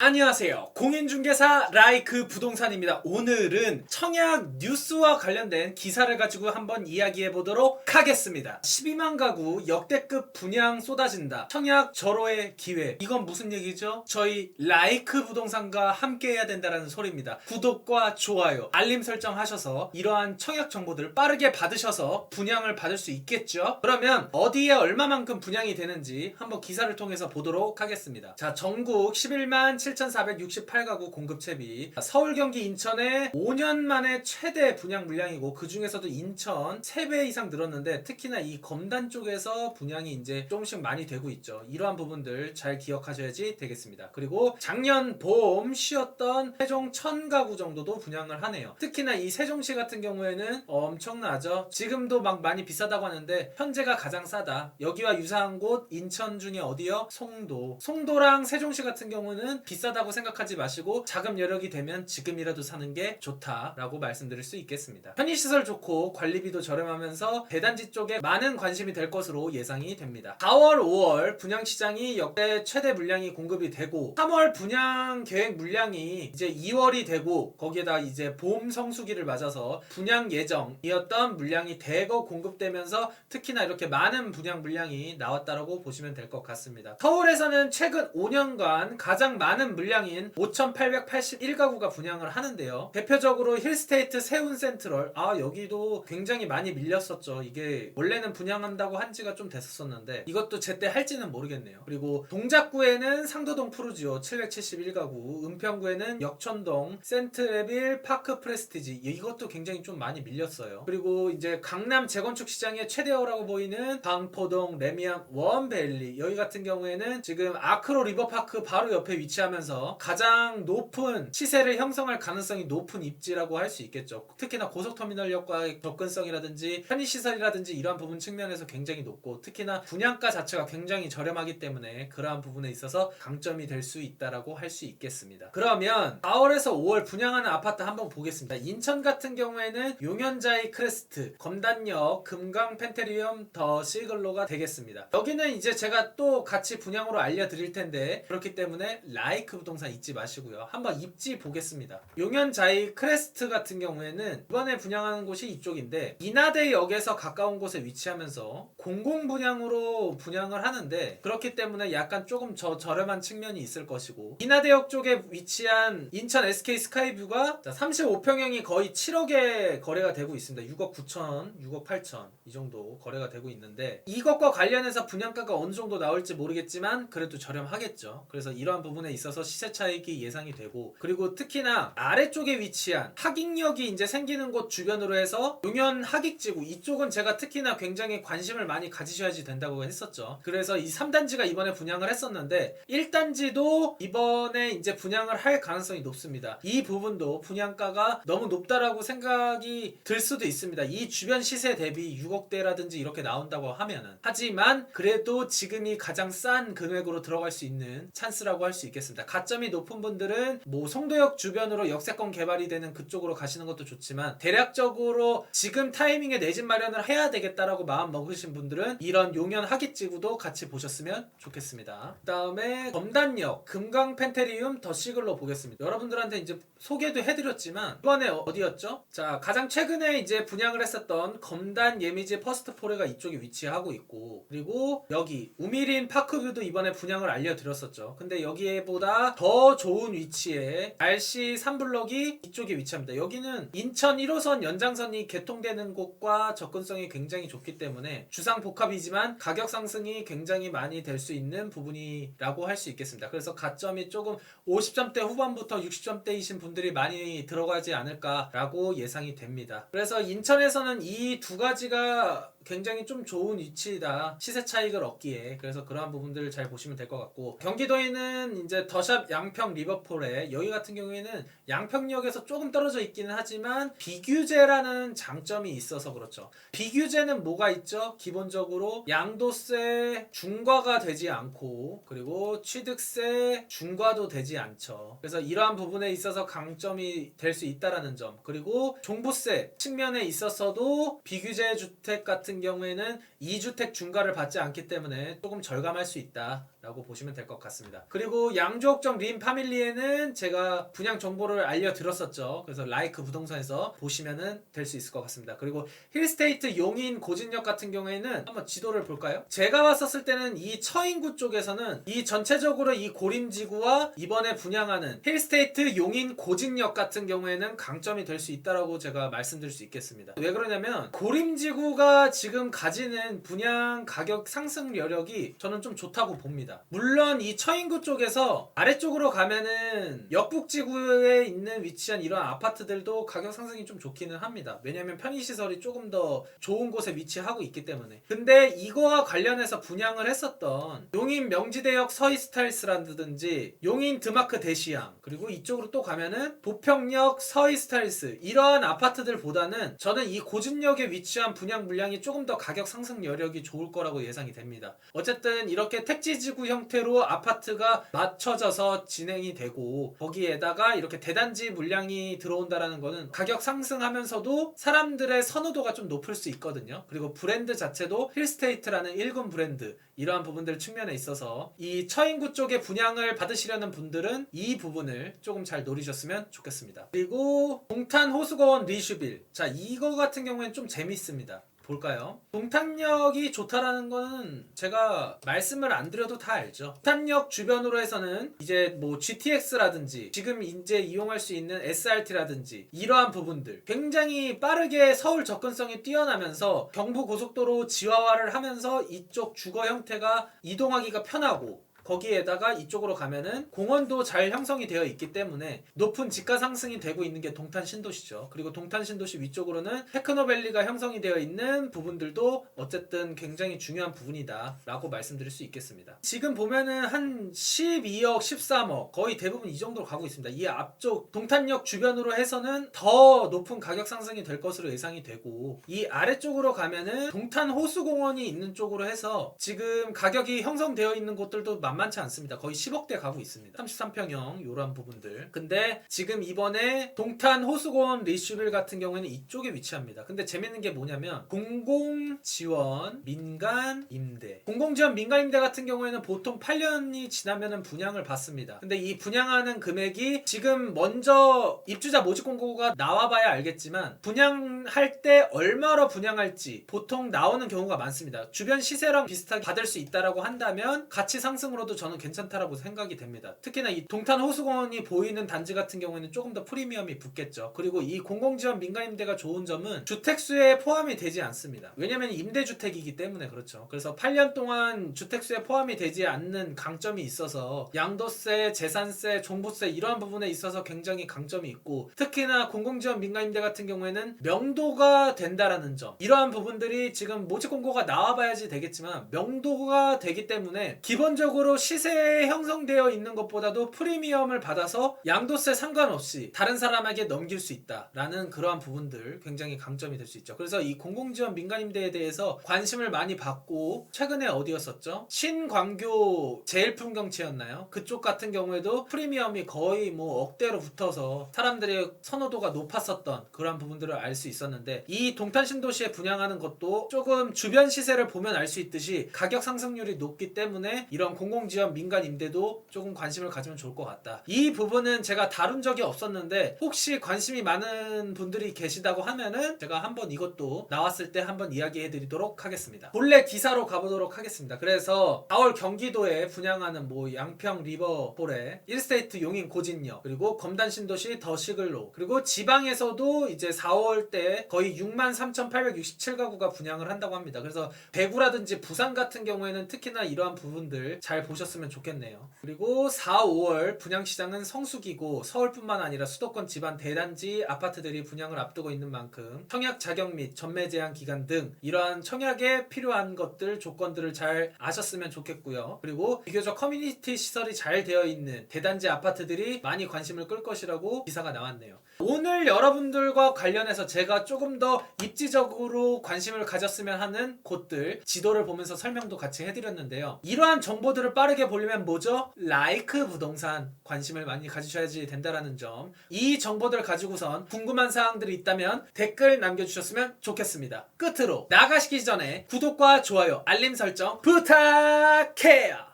안녕하세요. 공인중개사 라이크 부동산입니다. 오늘은 청약 뉴스와 관련된 기사를 가지고 한번 이야기해 보도록 하겠습니다. 12만 가구 역대급 분양 쏟아진다. 청약 절호의 기회. 이건 무슨 얘기죠? 저희 라이크 부동산과 함께 해야 된다는 소리입니다. 구독과 좋아요, 알림 설정 하셔서 이러한 청약 정보들을 빠르게 받으셔서 분양을 받을 수 있겠죠? 그러면 어디에 얼마만큼 분양이 되는지 한번 기사를 통해서 보도록 하겠습니다. 자, 전국 11만 7,468가구 공급 채비. 서울, 경기, 인천에 5년 만에 최대 분양 물량이고, 그 중에서도 인천 3배 이상 늘었는데, 특히나 이 검단 쪽에서 분양이 이제 조금씩 많이 되고 있죠. 이러한 부분들 잘 기억하셔야지 되겠습니다. 그리고 작년 봄 쉬었던 세종 1,000가구 정도도 분양을 하네요. 특히나 이 세종시 같은 경우에는 엄청나죠. 지금도 막 많이 비싸다고 하는데 현재가 가장 싸다. 여기와 유사한 곳 인천 중에 어디요? 송도랑 세종시 같은 경우는 비싸다고 생각하지 마시고 자금 여력이 되면 지금이라도 사는 게 좋다라고 말씀드릴 수 있겠습니다. 편의시설 좋고 관리비도 저렴하면서 대단지 쪽에 많은 관심이 될 것으로 예상이 됩니다. 4월, 5월 분양시장이 역대 최대 물량이 공급이 되고, 3월 분양 계획 물량이 이제 2월이 되고, 거기에다 이제 봄 성수기를 맞아서 분양 예정이었던 물량이 대거 공급되면서 특히나 이렇게 많은 분양 물량이 나왔다라고 보시면 될 것 같습니다. 서울에서는 최근 5년간 가장 많은 물량인 5,881가구가 분양을 하는데요. 대표적으로 힐스테이트 세운센트럴, 여기도 굉장히 많이 밀렸었죠. 이게 원래는 분양한다고 한 지가 좀 됐었는데 이것도 제때 할지는 모르겠네요. 그리고 동작구에는 상도동 푸르지오 771가구, 은평구에는 역천동 센트레빌 파크 프레스티지, 이것도 굉장히 좀 많이 밀렸어요. 그리고 이제 강남 재건축 시장의 최대어라고 보이는 방포동 레미안 원밸리, 여기 같은 경우에는 지금 아크로 리버파크 바로 옆에 위치하면서 가장 높은 시세를 형성할 가능성이 높은 입지라고 할 수 있겠죠. 특히나 고속터미널역과의 접근성이라든지 편의시설이라든지 이러한 부분 측면에서 굉장히 높고, 특히나 분양가 자체가 굉장히 저렴하기 때문에 그러한 부분에 있어서 강점이 될 수 있다라고 할 수 있겠습니다. 그러면 4월에서 5월 분양하는 아파트 한번 보겠습니다. 인천 같은 경우에는 용현자이 크레스트, 검단역 금강 펜테리움 더 시글로가 되겠습니다. 여기는 이제 제가 또 같이 분양으로 알려드릴 텐데, 그렇기 때문에 라이크 부동산 잊지 마시고요. 한번 입지 보겠습니다. 용현자이 크레스트 같은 경우에는 이번에 분양하는 곳이 이쪽인데, 인하대역에서 가까운 곳에 위치하면서 공공분양으로 분양을 하는데, 그렇기 때문에 약간 조금 저렴한 측면이 있을 것이고, 인하대역 쪽에 위치한 인천 SK 스카이뷰가 35평형이 거의 7억에 거래가 되고 있습니다. 6억 9천, 6억 8천 이 정도 거래가 되고 있는데, 이것과 관련해서 분양가가 어느 정도 나올지 모르겠지만 그래도 저렴하겠죠. 그래서 이러한 부분에 있어서 시세 차익이 예상이 되고, 그리고 특히나 아래쪽에 위치한 하익역이 이제 생기는 곳 주변으로 해서 용현 하익지구, 이쪽은 제가 특히나 굉장히 관심을 많이 가지셔야지 된다고 했었죠. 그래서 이 3단지가 이번에 분양을 했었는데 1단지도 이번에 이제 분양을 할 가능성이 높습니다. 이 부분도 분양가가 너무 높다라고 생각이 들 수도 있습니다. 이 주변 시세 대비 6억대라든지 이렇게 나온다고 하면은. 하지만 그래도 지금이 가장 싼 금액으로 들어갈 수 있는 찬스라고 할 수 있겠습니다. 가점이 높은 분들은 뭐 송도역 주변으로 역세권 개발이 되는 그쪽으로 가시는 것도 좋지만, 대략적으로 지금 타이밍에 내 집 마련을 해야 되겠다라고 마음 먹으신 분들은 이런 용현 하깃지구도 같이 보셨으면 좋겠습니다. 그 다음에 검단역 금강 펜테리움 더 시글로 보겠습니다. 여러분들한테 이제 소개도 해드렸지만 이번에 어디였죠? 자, 가장 최근에 이제 분양을 했었던 검단 예미지 퍼스트포레가 이쪽에 위치하고 있고, 그리고 여기 우미린 파크뷰도 이번에 분양을 알려드렸었죠. 근데 여기에보다 더 좋은 위치에 RC 3블럭이 이쪽에 위치합니다. 여기는 인천 1호선 연장선이 개통되는 곳과 접근성이 굉장히 좋기 때문에 주상복합이지만 가격 상승이 굉장히 많이 될 수 있는 부분이라고 할 수 있겠습니다. 그래서 가점이 조금 50점대 후반부터 60점대이신 분들이 많이 들어가지 않을까라고 예상이 됩니다. 그래서 인천에서는 이 두 가지가 굉장히 좀 좋은 위치다, 시세 차익을 얻기에. 그래서 그러한 부분들을 잘 보시면 될 것 같고, 경기도에는 이제 더샵 양평 리버폴에, 여기 같은 경우에는 양평역에서 조금 떨어져 있기는 하지만 비규제라는 장점이 있어서 그렇죠. 비규제는 뭐가 있죠? 기본적으로 양도세 중과가 되지 않고, 그리고 취득세 중과도 되지 않죠. 그래서 이러한 부분에 있어서 강점이 될 수 있다라는 점, 그리고 종부세 측면에 있어서도 비규제 주택 같은 같은 경우에는 2주택 중과를 받지 않기 때문에 조금 절감할 수 있다라고 보시면 될 것 같습니다. 그리고 양주옥정 림 파밀리에는 제가 분양 정보를 알려드렸었죠. 그래서 라이크 부동산에서 보시면 될 수 있을 것 같습니다. 그리고 힐스테이트 용인 고진역 같은 경우에는 한번 지도를 볼까요? 제가 왔었을 때는 이 처인구 쪽에서는 이 전체적으로 이 고림지구와 이번에 분양하는 힐스테이트 용인 고진역 같은 경우에는 강점이 될 수 있다라고 제가 말씀드릴 수 있겠습니다. 왜 그러냐면 고림지구가 지금 가지는 분양 가격 상승 여력이 저는 좀 좋다고 봅니다. 물론 이 처인구 쪽에서 아래쪽으로 가면은 역북지구에 있는 위치한 이런 아파트들도 가격 상승이 좀 좋기는 합니다. 왜냐면 편의시설이 조금 더 좋은 곳에 위치하고 있기 때문에. 근데 이거와 관련해서 분양을 했었던 용인 명지대역 서이스타일스라든지 용인 드마크 대시양 그리고 이쪽으로 또 가면은 보평역 서이스타일스 이러한 아파트들보다는 저는 이 고진역에 위치한 분양 물량이 조금 더 가격 상승 여력이 좋을 거라고 예상이 됩니다. 어쨌든 이렇게 택지지구 형태로 아파트가 맞춰져서 진행이 되고 거기에다가 이렇게 대단지 물량이 들어온다라는 거는 가격 상승하면서도 사람들의 선호도가 좀 높을 수 있거든요. 그리고 브랜드 자체도 힐스테이트라는 1군 브랜드 이러한 부분들 측면에 있어서 이 처인구 쪽에 분양을 받으시려는 분들은 이 부분을 조금 잘 노리셨으면 좋겠습니다. 그리고 동탄 호수공원 리슈빌 자 이거 같은 경우에는 좀 재밌습니다. 볼까요? 동탄역이 좋다라는 거는 제가 말씀을 안 드려도 다 알죠. 동탄역 주변으로 해서는 이제 뭐 GTX라든지 지금 이제 이용할 수 있는 SRT라든지 이러한 부분들 굉장히 빠르게 서울 접근성이 뛰어나면서 경부고속도로 지하화를 하면서 이쪽 주거 형태가 이동하기가 편하고 거기에다가 이쪽으로 가면은 공원도 잘 형성이 되어 있기 때문에 높은 집가 상승이 되고 있는 게 동탄 신도시죠. 그리고 동탄 신도시 위쪽으로는 테크노밸리가 형성이 되어 있는 부분들도 어쨌든 굉장히 중요한 부분이다 라고 말씀드릴 수 있겠습니다. 지금 보면은 한 12억 13억 거의 대부분 이 정도로 가고 있습니다. 이 앞쪽 동탄역 주변으로 해서는 더 높은 가격 상승이 될 것으로 예상이 되고 이 아래쪽으로 가면은 동탄 호수공원이 있는 쪽으로 해서 지금 가격이 형성되어 있는 곳들도 만만치 않습니다. 거의 10억대 가고 있습니다. 33평형 이런 부분들. 근데 지금 이번에 동탄 호수공원 리슈빌 같은 경우에는 이쪽에 위치합니다. 근데 재밌는 게 뭐냐면 공공지원 민간 임대 공공지원 민간 임대 같은 경우에는 보통 8년이 지나면은 분양을 받습니다. 근데 이 분양하는 금액이 지금 먼저 입주자 모집 공고가 나와봐야 알겠지만 분양할 때 얼마로 분양할지 보통 나오는 경우가 많습니다. 주변 시세랑 비슷하게 받을 수 있다라고 한다면 가치 상승으로도 저는 괜찮다라고 생각이 됩니다. 특히나 이 동탄 호수공원이 보이는 단지 같은 경우에는 조금 더 프리미엄이 붙겠죠. 그리고 이 공공지원 민간임대가 좋은 점은 주택수에 포함이 되지 않습니다. 왜냐면 임대주택이기 때문에 그렇죠. 그래서 8년 동안 주택수에 포함이 되지 않는 강점이 있어서 양도세, 재산세, 종부세 이러한 부분에 있어서 굉장히 강점이 있고 특히나 공공지원 민간임대 같은 경우에는 명도가 된다라는 점 이러한 부분들이 지금 모집 공고가 나와봐야지 되겠지만 명도가 되기 때문에 기본적으로 시세에 형성되어 있는 것보다도 프리미엄을 받아서 양도세 상관없이 다른 사람에게 넘길 수 있다라는 그러한 부분들 굉장히 강점이 될 수 있죠. 그래서 이 공공지원 민간임대에 대해서 관심을 많이 받고 최근에 어디였었죠? 신광교 제일풍경채였나요? 그쪽 같은 경우에도 프리미엄이 거의 뭐 억대로 붙어서 사람들의 선호도가 높았었던 그런 부분들을 알 수 있었는데 이 동탄 신도시에 분양하는 것도 조금 주변 시세를 보면 알 수 있듯이 가격 상승률이 높기 때문에 이런 공공지원 민간 임대도 조금 관심을 가지면 좋을 것 같다. 이 부분은 제가 다룬 적이 없었는데 혹시 관심이 많은 분들이 계시다고 하면은 제가 한번 이것도 나왔을 때 한번 이야기해 드리도록 하겠습니다. 본래 기사로 가보도록 하겠습니다. 그래서 4월 경기도에 분양하는 뭐 양평 리버홀에 1스테이트 용인 고진역 그리고 검단 신도시 더 시글로 그리고 지방에서도 이제 4월 때 거의 63,867가구가 분양을 한다고 합니다. 그래서 대구라든지 부산 같은 경우에는 특히나 이러한 부분들 잘 보셨으면 좋겠네요. 그리고 4, 5월 분양시장은 성수기고 서울뿐만 아니라 수도권 지방 대단지 아파트들이 분양을 앞두고 있는 만큼 청약 자격 및 전매 제한 기간 등 이러한 청약에 필요한 것들 조건들을 잘 아셨으면 좋겠고요. 그리고 비교적 커뮤니티 시설이 잘 되어 있는 대단지 아파트들이 많이 관심을 끌 것이라고 기사가 나왔네요. 오늘 여러분들과 관련해서 제가 조금 더 입지적으로 관심을 가졌으면 하는 곳들 지도를 보면서 설명도 같이 해드렸는데요. 이러한 정보들을 빠르게 보려면 뭐죠? 라이크 부동산 관심을 많이 가지셔야지 된다라는 점. 이 정보들을 가지고선 궁금한 사항들이 있다면 댓글 남겨주셨으면 좋겠습니다. 끝으로 나가시기 전에 구독과 좋아요, 알림 설정 부탁해요.